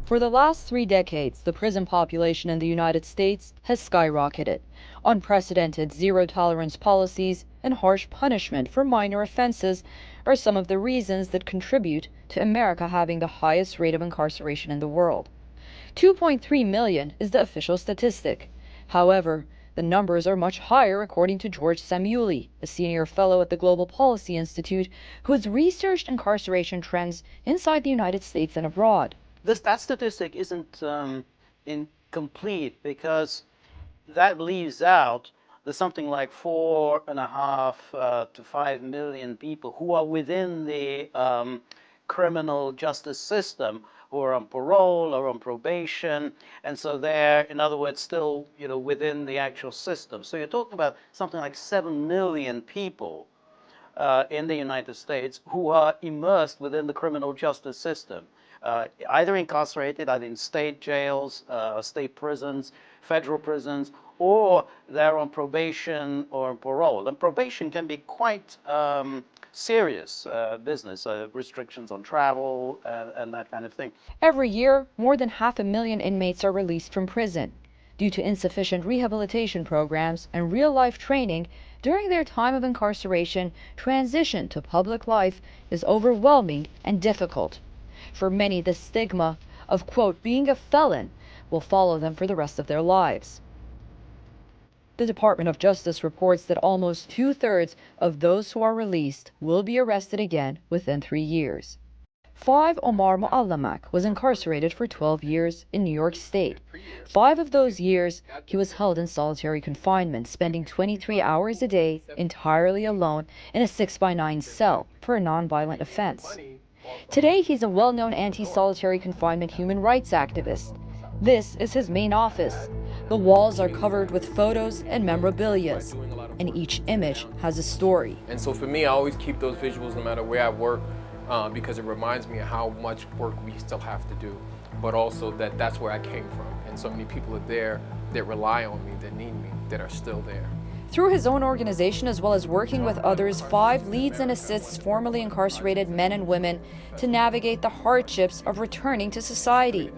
For the last 3 decades, the prison population in the United States has skyrocketed. Unprecedented zero-tolerance policies and harsh punishment for minor offenses are some of the reasons that contribute to America having the highest rate of incarceration in the world. 2.3 million is the official statistic. However, the numbers are much higher according to George Samueli, a senior fellow at the Global Policy Institute who has researched incarceration trends inside the United States and abroad. That statistic isn't incomplete because that leaves out the something like 4.5 to 5 million people who are within the criminal justice system, who are on parole or on probation, and so they're, in other words, still within the actual system. So you're talking about something like 7 million people in the United States who are immersed within the criminal justice system, either incarcerated, either in state jails, state prisons, federal prisons, or they're on probation or parole. And probation can be quite serious business, restrictions on travel and that kind of thing. Every year, more than 500,000 inmates are released from prison. Due to insufficient rehabilitation programs and real-life training during their time of incarceration, transition to public life is overwhelming and difficult. For many, the stigma of, quote, being a felon will follow them for the rest of their lives. The Department of Justice reports that almost 2/3 of those who are released will be arrested again within 3 years. 5 Omar Muallamak was incarcerated for 12 years in New York State. 5 of those years, he was held in solitary confinement, spending 23 hours a day entirely alone in a 6x9 cell for a nonviolent offense. Today, he's a well-known anti-solitary confinement human rights activist. This is his main office. The walls are covered with photos and memorabilia, and each image has a story. And so for me, I always keep those visuals no matter where I work, because it reminds me of how much work we still have to do, but also that that's where I came from. And so many people are there that rely on me, that need me, that are still there. Through his own organization, as well as working with others, 5 leads and assists formerly incarcerated men and women to navigate the hardships of returning to society.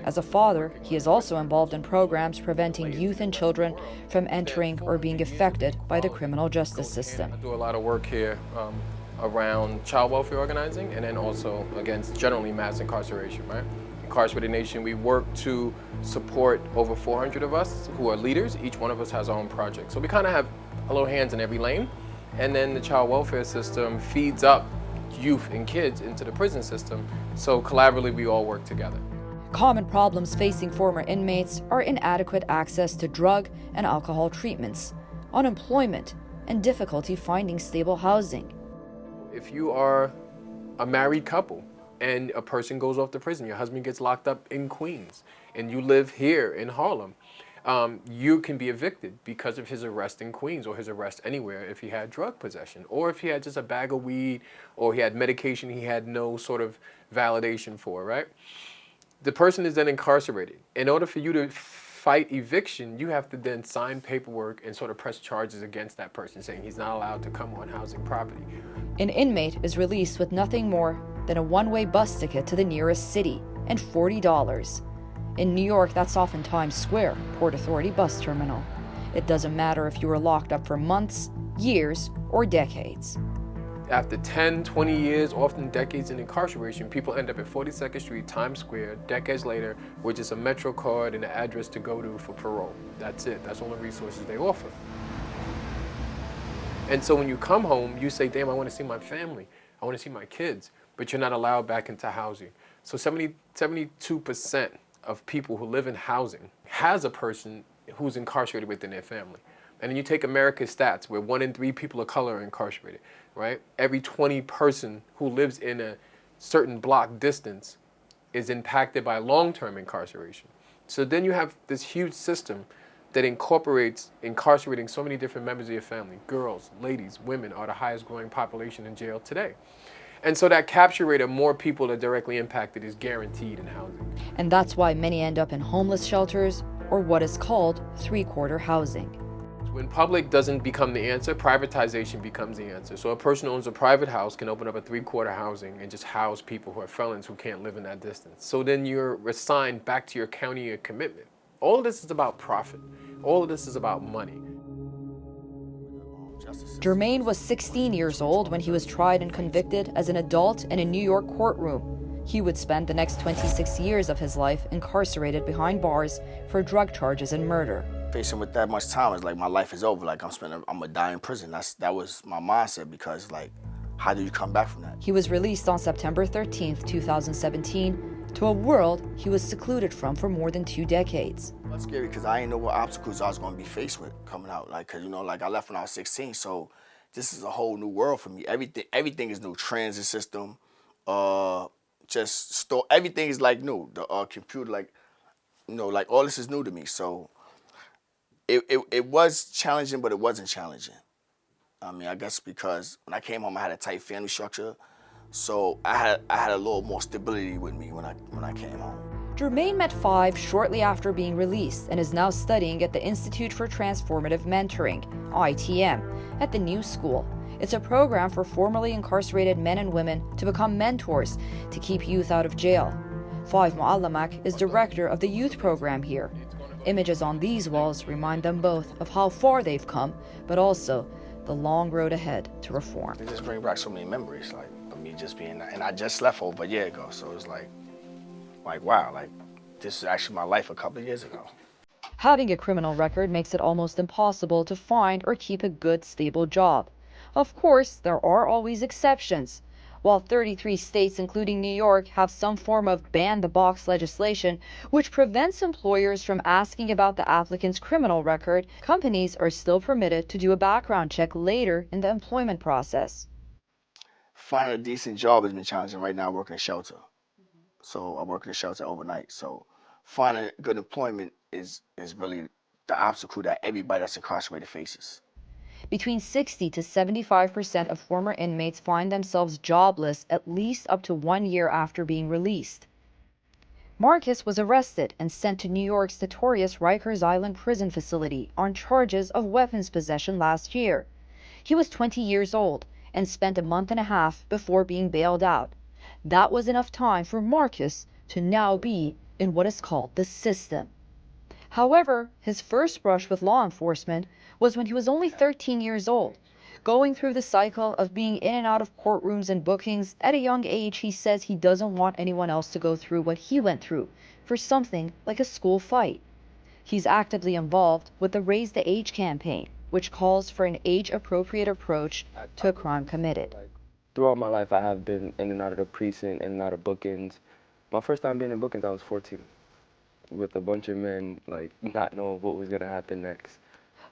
As a father, he is also involved in programs preventing youth and children from entering or being affected by the criminal justice system. I do a lot of work here around child welfare organizing, and then also against generally mass incarceration, right? Incarcerated Nation, we work to support over 400 of us who are leaders. Each one of us has our own project. So we kind of have a little hands in every lane. And then the child welfare system feeds up youth and kids into the prison system. So collaboratively, we all work together. Common problems facing former inmates are inadequate access to drug and alcohol treatments, unemployment, and difficulty finding stable housing. If you are a married couple and a person goes off to prison, your husband gets locked up in Queens, and you live here in Harlem, you can be evicted because of his arrest in Queens or his arrest anywhere if he had drug possession, or if he had just a bag of weed, or he had medication he had no sort of validation for, right? The person is then incarcerated. In order for you to fight eviction, you have to then sign paperwork and sort of press charges against that person, saying he's not allowed to come on housing property. An inmate is released with nothing more than a one-way bus ticket to the nearest city and $40. In New York, that's often Times Square, Port Authority bus terminal. It doesn't matter if you were locked up for months, years, or decades. After 10, 20 years, often decades in incarceration, people end up at 42nd Street, Times Square, decades later, with just a Metro card and an address to go to for parole. That's it. That's all the resources they offer. And so when you come home, you say, damn, I want to see my family. I want to see my kids. But you're not allowed back into housing. So 72% of people who live in housing has a person who's incarcerated within their family. And then you take America's stats, where 1 in 3 people of color are incarcerated, right? Every 20 person who lives in a certain block distance is impacted by long-term incarceration. So then you have this huge system that incorporates incarcerating so many different members of your family. Girls, ladies, women are the highest growing population in jail today. And so that capture rate of more people that are directly impacted is guaranteed in housing. And that's why many end up in homeless shelters or what is called three-quarter housing. When public doesn't become the answer, privatization becomes the answer. So a person who owns a private house can open up a three-quarter housing and just house people who are felons who can't live in that distance. So then you're assigned back to your county of commitment. All of this is about profit. All of this is about money. Jermaine was 16 years old when he was tried and convicted as an adult in a New York courtroom. He would spend the next 26 years of his life incarcerated behind bars for drug charges and murder. Facing with that much time, it's like my life is over. Like I'm gonna die in prison. That was my mindset, because like, how do you come back from that? He was released on September 13th, 2017, to a world he was secluded from for more than 2 decades. That's scary because I didn't know what obstacles I was gonna be faced with coming out. Like, cause like I left when I was 16, so this is a whole new world for me. Everything is new. Transit system, just store. Everything is like new. The computer, like, like all this is new to me. So it was challenging, but it wasn't challenging. I mean, I guess because when I came home, I had a tight family structure, so I had a little more stability with me when I came home. Jermaine met Five shortly after being released and is now studying at the Institute for Transformative Mentoring, ITM, at the New School. It's a program for formerly incarcerated men and women to become mentors to keep youth out of jail. Five Muallamak is director of the youth program here. Images on these walls remind them both of how far they've come, but also the long road ahead to reform. It just brings back so many memories, like of me just being, and I just left over a year ago, so it's like wow, like this is actually my life a couple of years ago. Having a criminal record makes it almost impossible to find or keep a good, stable job. Of course, there are always exceptions. While 33 states, including New York, have some form of ban-the-box legislation which prevents employers from asking about the applicant's criminal record, companies are still permitted to do a background check later in the employment process. Finding a decent job has been challenging. Right now I work in a shelter. So I work in a shelter overnight. So finding good employment is really the obstacle that everybody that's incarcerated faces. Between 60 to 75% of former inmates find themselves jobless at least up to 1 year after being released. Marcus was arrested and sent to New York's notorious Rikers Island prison facility on charges of weapons possession last year. He was 20 years old and spent a month and a half before being bailed out. That was enough time for Marcus to now be in what is called the system. However, his first brush with law enforcement was when he was only 13 years old. Going through the cycle of being in and out of courtrooms and bookings at a young age, he says he doesn't want anyone else to go through what he went through for something like a school fight. He's actively involved with the Raise the Age campaign, which calls for an age-appropriate approach to a crime committed. Throughout my life, I have been in and out of the precinct, in and out of bookings. My first time being in bookings, I was 14, with a bunch of men, like, not knowing what was gonna happen next.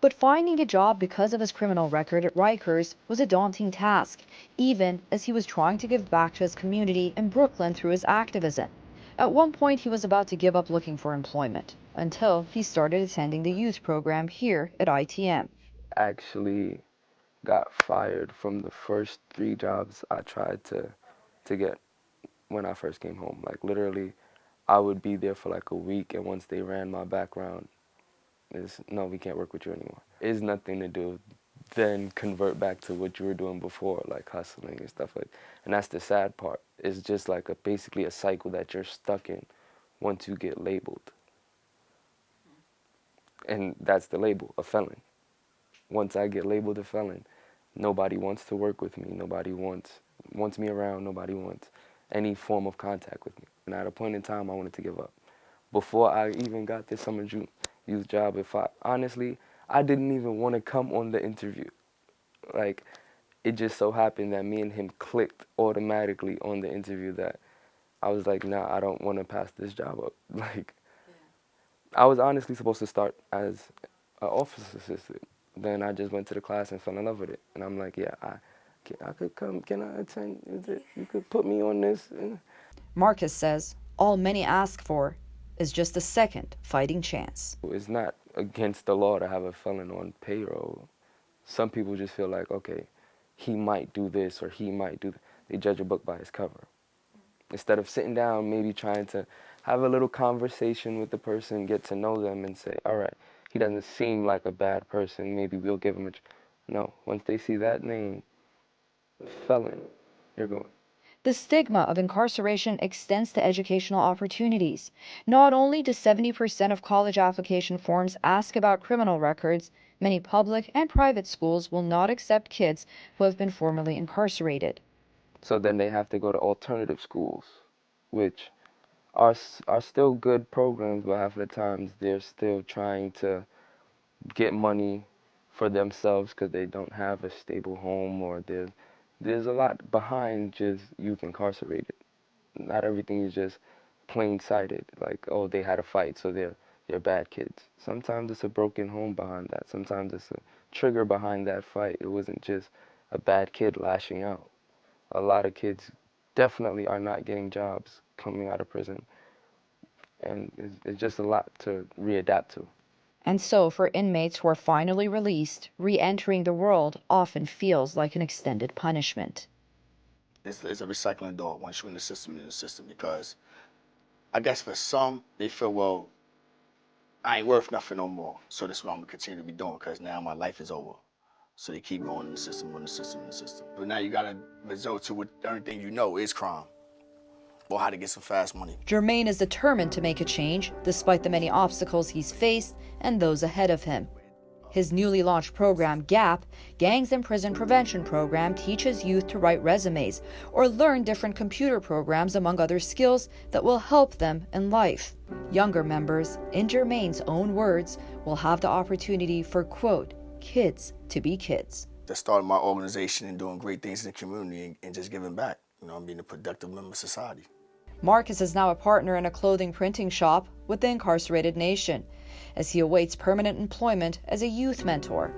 But finding a job because of his criminal record at Rikers was a daunting task, even as he was trying to give back to his community in Brooklyn through his activism. At one point, he was about to give up looking for employment, until he started attending the youth program here at ITM. Actually got fired from the first 3 jobs I tried to get when I first came home. Like, literally, I would be there for like a week, and once they ran my background, no, we can't work with you anymore. It's nothing to do, then convert back to what you were doing before, like hustling and stuff like that. And that's the sad part. It's just like basically a cycle that you're stuck in once you get labeled. And that's the label, a felon. Once I get labeled a felon, nobody wants to work with me. Nobody wants me around. Nobody wants any form of contact with me. And at a point in time, I wanted to give up. Before I even got this summer youth job, honestly, I didn't even want to come on the interview. Like, it just so happened that me and him clicked automatically on the interview that I was like, nah, I don't want to pass this job up. Like, I was honestly supposed to start as an office assistant. Then I just went to the class and fell in love with it. And I'm like, yeah, I could come, can I attend? You could put me on this. Marcus says all many ask for is just a second fighting chance. It's not against the law to have a felon on payroll. Some people just feel like, okay, he might do this or he might do that. They judge a book by its cover. Instead of sitting down, maybe trying to have a little conversation with the person, get to know them and say, all right, he doesn't seem like a bad person. Maybe we'll give him no. Once they see that name, felon, you're going. The stigma of incarceration extends to educational opportunities. Not only do 70% of college application forms ask about criminal records, many public and private schools will not accept kids who have been formerly incarcerated. So then they have to go to alternative schools, which are still good programs, but half of the times they're still trying to get money for themselves because they don't have a stable home, or there's a lot behind just youth incarcerated. Not everything is just plain-sighted, like, oh, they had a fight, so they're bad kids. Sometimes it's a broken home behind that. Sometimes it's a trigger behind that fight. It wasn't just a bad kid lashing out. A lot of kids definitely are not getting jobs coming out of prison, and it's just a lot to readapt to. And so, for inmates who are finally released, re-entering the world often feels like an extended punishment. It's a recycling dog once you're in the system, because I guess for some, they feel, well, I ain't worth nothing no more. So that's what I'm gonna continue to be doing, because now my life is over. So they keep going in the system, in the system, in the system. But now you gotta resort to what the only thing you know is crime, or how to get some fast money. Jermaine is determined to make a change, despite the many obstacles he's faced and those ahead of him. His newly launched program, YAPP, Gangs in Prison Prevention Program, teaches youth to write resumes or learn different computer programs, among other skills that will help them in life. Younger members, in Jermaine's own words, will have the opportunity for, quote, kids to be kids. That started my organization and doing great things in the community and just giving back, being a productive member of society. Marcus is now a partner in a clothing printing shop with the Incarcerated Nation, as he awaits permanent employment as a youth mentor.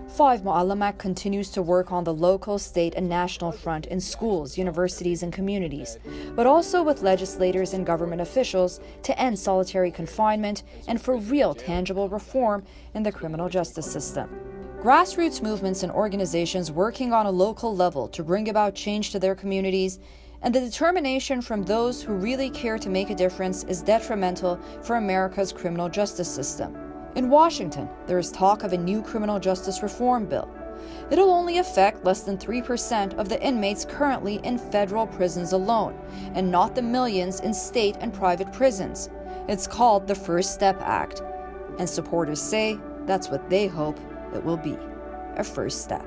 5 Mu'allamak continues to work on the local, state, and national front in schools, universities, and communities, but also with legislators and government officials to end solitary confinement and for real, tangible reform in the criminal justice system. Grassroots movements and organizations working on a local level to bring about change to their communities, and the determination from those who really care to make a difference is detrimental for America's criminal justice system. In Washington, there is talk of a new criminal justice reform bill. It'll only affect less than 3% of the inmates currently in federal prisons alone, and not the millions in state and private prisons. It's called the First Step Act, and supporters say that's what they hope it will be, a first step.